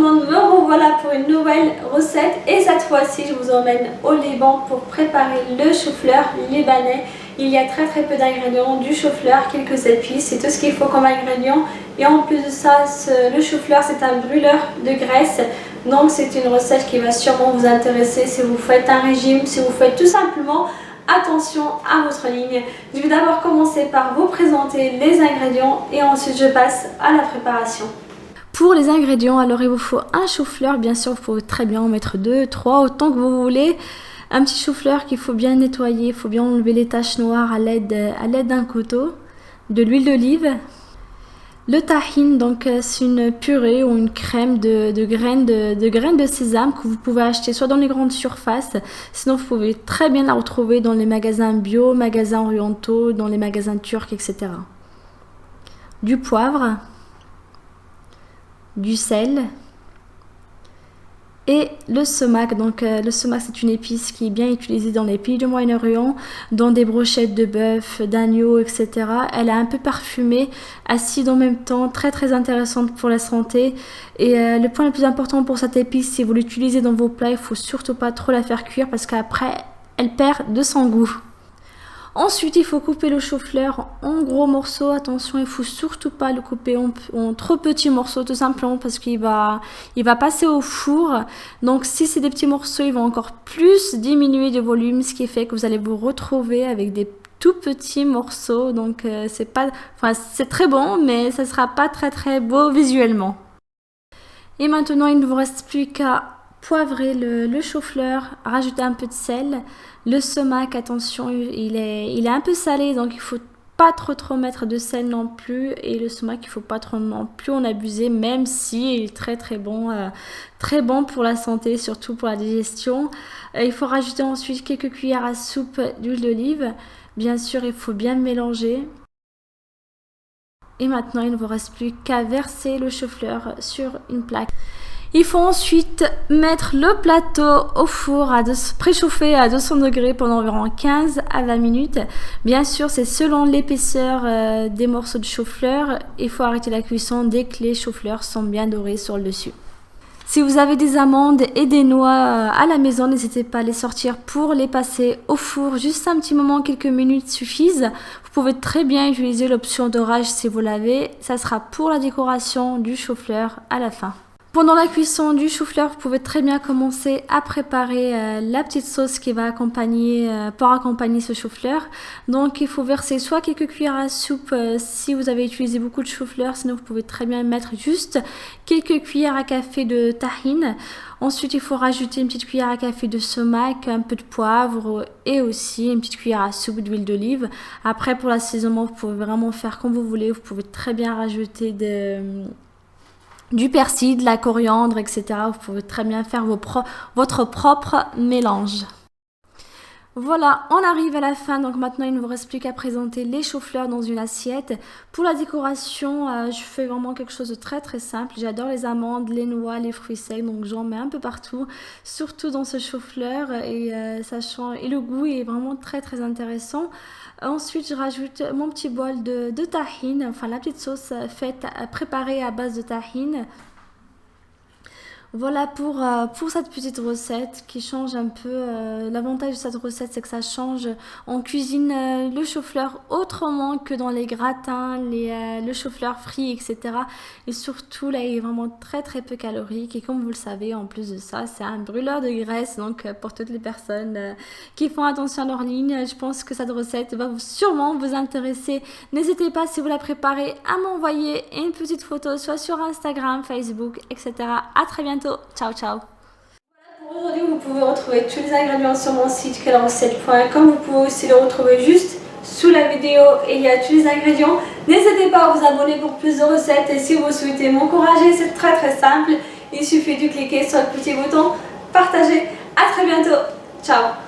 monde, me revoilà pour une nouvelle recette et cette fois-ci je vous emmène au Liban pour préparer le chou-fleur libanais. Il y a très peu d'ingrédients, du chou-fleur, quelques épices, c'est tout ce qu'il faut comme ingrédients. Et en plus de ça, le chou-fleur c'est un brûleur de graisse. Donc c'est une recette qui va sûrement vous intéresser si vous faites un régime, si vous faites tout simplement attention à votre ligne. Je vais d'abord commencer par vous présenter les ingrédients et ensuite je passe à la préparation. Pour les ingrédients, alors il vous faut un chou-fleur, bien sûr vous pouvez très bien en mettre 2, 3, autant que vous voulez. Un petit chou-fleur qu'il faut bien nettoyer, il faut bien enlever les taches noires à l'aide d'un couteau. De l'huile d'olive. Le tahine, donc c'est une purée ou une crème de graines de sésame que vous pouvez acheter soit dans les grandes surfaces, sinon vous pouvez très bien la retrouver dans les magasins bio, magasins orientaux, dans les magasins turcs, etc. Du poivre, du sel et le sumac. Donc le sumac c'est une épice qui est bien utilisée dans les pays du Moyen-Orient, dans des brochettes de bœuf, d'agneau, etc. Elle est un peu parfumée, acide en même temps, très intéressante pour la santé. Et le point le plus important pour cette épice, si vous l'utilisez dans vos plats, il faut surtout pas trop la faire cuire parce qu'après elle perd de son goût. Ensuite, il faut couper le chou-fleur en gros morceaux. Attention, il ne faut surtout pas le couper en trop petits morceaux, tout simplement parce qu'il va passer au four. Donc, si c'est des petits morceaux, il va encore plus diminuer de volume, ce qui fait que vous allez vous retrouver avec des tout petits morceaux. Donc, c'est très bon, mais ça ne sera pas très beau visuellement. Et maintenant, il ne vous reste plus qu'à poivrer le chou-fleur, rajouter un peu de sel. Le sumac, attention, il est un peu salé, donc il ne faut pas trop mettre de sel non plus. Et le sumac, il ne faut pas trop non plus en abuser, même si il est très bon pour la santé, surtout pour la digestion. Il faut rajouter ensuite quelques cuillères à soupe d'huile d'olive. Bien sûr, il faut bien mélanger. Et maintenant, il ne vous reste plus qu'à verser le chou-fleur sur une plaque. Il faut ensuite mettre le plateau au four préchauffé à 200 degrés pendant environ 15 à 20 minutes. Bien sûr, c'est selon l'épaisseur des morceaux de chou-fleur. Il faut arrêter la cuisson dès que les chou-fleurs sont bien dorés sur le dessus. Si vous avez des amandes et des noix à la maison, n'hésitez pas à les sortir pour les passer au four. Juste un petit moment, quelques minutes suffisent. Vous pouvez très bien utiliser l'option dorage si vous l'avez. Ça sera pour la décoration du chou-fleur à la fin. Pendant la cuisson du chou-fleur, vous pouvez très bien commencer à préparer la petite sauce qui va pour accompagner ce chou-fleur. Donc il faut verser soit quelques cuillères à soupe si vous avez utilisé beaucoup de chou-fleur, sinon vous pouvez très bien mettre juste quelques cuillères à café de tahine. Ensuite il faut rajouter une petite cuillère à café de sumac, un peu de poivre et aussi une petite cuillère à soupe d'huile d'olive. Après pour l'assaisonnement, vous pouvez vraiment faire comme vous voulez, vous pouvez très bien rajouter du persil, de la coriandre, etc. Vous pouvez très bien faire votre propre mélange. Voilà, on arrive à la fin, donc maintenant il ne vous reste plus qu'à présenter les chou-fleurs dans une assiette. Pour la décoration, je fais vraiment quelque chose de très simple. J'adore les amandes, les noix, les fruits secs, donc j'en mets un peu partout, surtout dans ce chou-fleur et le goût est vraiment très intéressant. Ensuite, je rajoute mon petit bol de tahine, enfin la petite sauce préparée à base de tahine. Voilà pour cette petite recette qui change un peu. L'avantage de cette recette, c'est que ça change. On cuisine le chou-fleur autrement que dans les gratins, le chou-fleur frit, etc. Et surtout, là, il est vraiment très peu calorique. Et comme vous le savez, en plus de ça, c'est un brûleur de graisse. Donc, pour toutes les personnes qui font attention à leur ligne, je pense que cette recette va sûrement vous intéresser. N'hésitez pas, si vous la préparez, à m'envoyer une petite photo, soit sur Instagram, Facebook, etc. À très bientôt. Ciao. Voilà pour aujourd'hui, vous pouvez retrouver tous les ingrédients sur mon site quelle-recette.com. Vous pouvez aussi le retrouver juste sous la vidéo et il y a tous les ingrédients. N'hésitez pas à vous abonner pour plus de recettes et si vous souhaitez m'encourager, c'est très simple. Il suffit de cliquer sur le petit bouton partager. À très bientôt. Ciao.